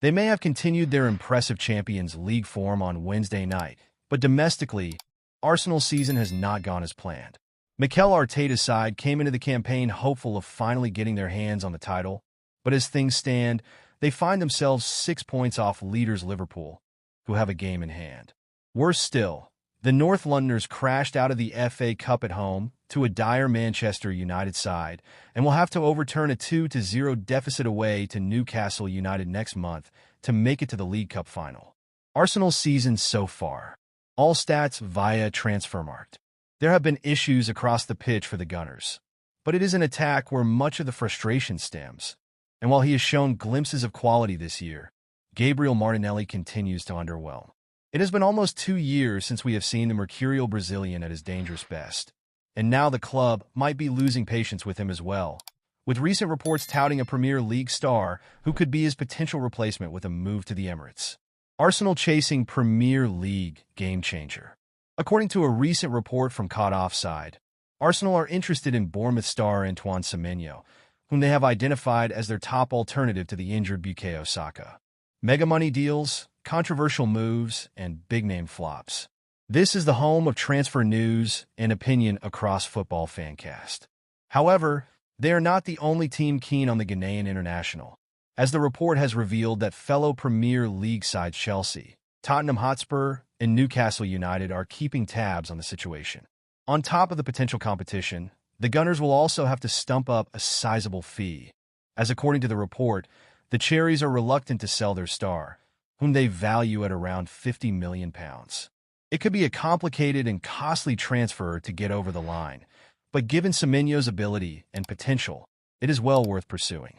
They may have continued their impressive Champions League form on Wednesday night, but domestically, Arsenal's season has not gone as planned. Mikel Arteta's side came into the campaign hopeful of finally getting their hands on the title, but as things stand, they find themselves 6 points off leaders Liverpool, who have a game in hand. Worse still, the North Londoners crashed out of the FA Cup at home to a dire Manchester United side and will have to overturn a 2-0 deficit away to Newcastle United next month to make it to the League Cup final. Arsenal's season so far. All stats via Transfermarkt. There have been issues across the pitch for the Gunners, but it is an attack where much of the frustration stems. And while he has shown glimpses of quality this year, Gabriel Martinelli continues to underwhelm. It has been almost 2 years since we have seen the mercurial Brazilian at his dangerous best, and now the club might be losing patience with him as well, with recent reports touting a Premier League star who could be his potential replacement with a move to the Emirates. Arsenal chasing Premier League game changer. According to a recent report from Caught Offside, Arsenal are interested in Bournemouth star Antoine Semenyo, whom they have identified as their top alternative to the injured Bukayo Saka. Mega money deals, controversial moves, and big-name flops. This is the home of transfer news and opinion across Football Fancast. However, they are not the only team keen on the Ghanaian international, as the report has revealed that fellow Premier League side Chelsea, Tottenham Hotspur, and Newcastle United are keeping tabs on the situation. On top of the potential competition, the Gunners will also have to stump up a sizable fee, as according to the report, the Cherries are reluctant to sell their star, whom they value at around £50 million. It could be a complicated and costly transfer to get over the line, but given Semenyo's ability and potential, it is well worth pursuing.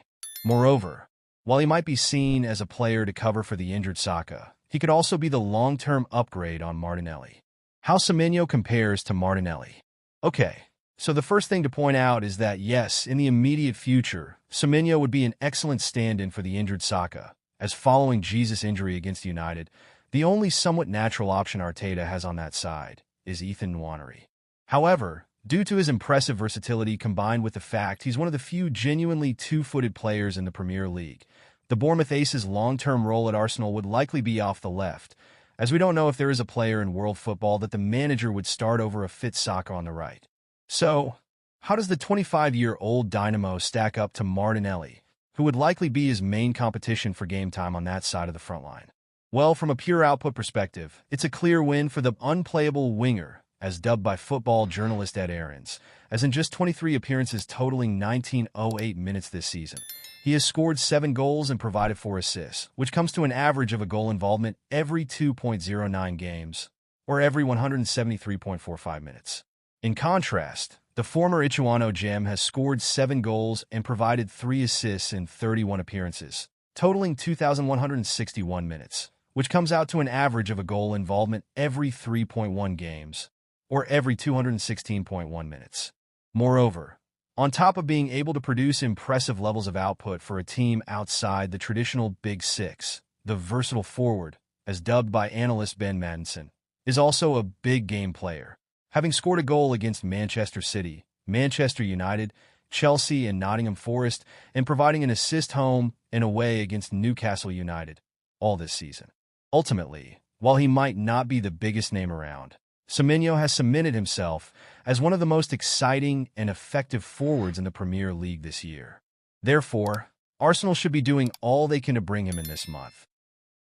Moreover, while he might be seen as a player to cover for the injured Saka, he could also be the long-term upgrade on Martinelli. How Semenyo compares to Martinelli. Okay, so the first thing to point out is that yes, in the immediate future, Semenyo would be an excellent stand-in for the injured Saka, as following Jesus' injury against United, the only somewhat natural option Arteta has on that side is Ethan Nwaneri. However, due to his impressive versatility combined with the fact he's one of the few genuinely two-footed players in the Premier League, the Bournemouth Ace's long-term role at Arsenal would likely be off the left, as we don't know if there is a player in world football that the manager would start over a fit Saka on the right. So, how does the 25-year-old Dynamo stack up to Martinelli, who would likely be his main competition for game time on that side of the front line? Well, from a pure output perspective, it's a clear win for the unplayable winger, as dubbed by football journalist Ed Aarons, as in just 23 appearances totaling 1908 minutes this season. He has scored 7 goals and provided 4 assists, which comes to an average of a goal involvement every 2.09 games, or every 173.45 minutes. In contrast, the former Ichuano gem has scored 7 goals and provided 3 assists in 31 appearances, totaling 2,161 minutes, which comes out to an average of a goal involvement every 3.1 games, or every 216.1 minutes. Moreover, on top of being able to produce impressive levels of output for a team outside the traditional Big Six, the versatile forward, as dubbed by analyst Ben Madison, is also a big game player, having scored a goal against Manchester City, Manchester United, Chelsea, and Nottingham Forest, and providing an assist home and away against Newcastle United, all this season. Ultimately, while he might not be the biggest name around, Semenyo has cemented himself as one of the most exciting and effective forwards in the Premier League this year. Therefore, Arsenal should be doing all they can to bring him in this month,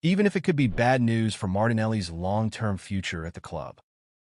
even if it could be bad news for Martinelli's long-term future at the club.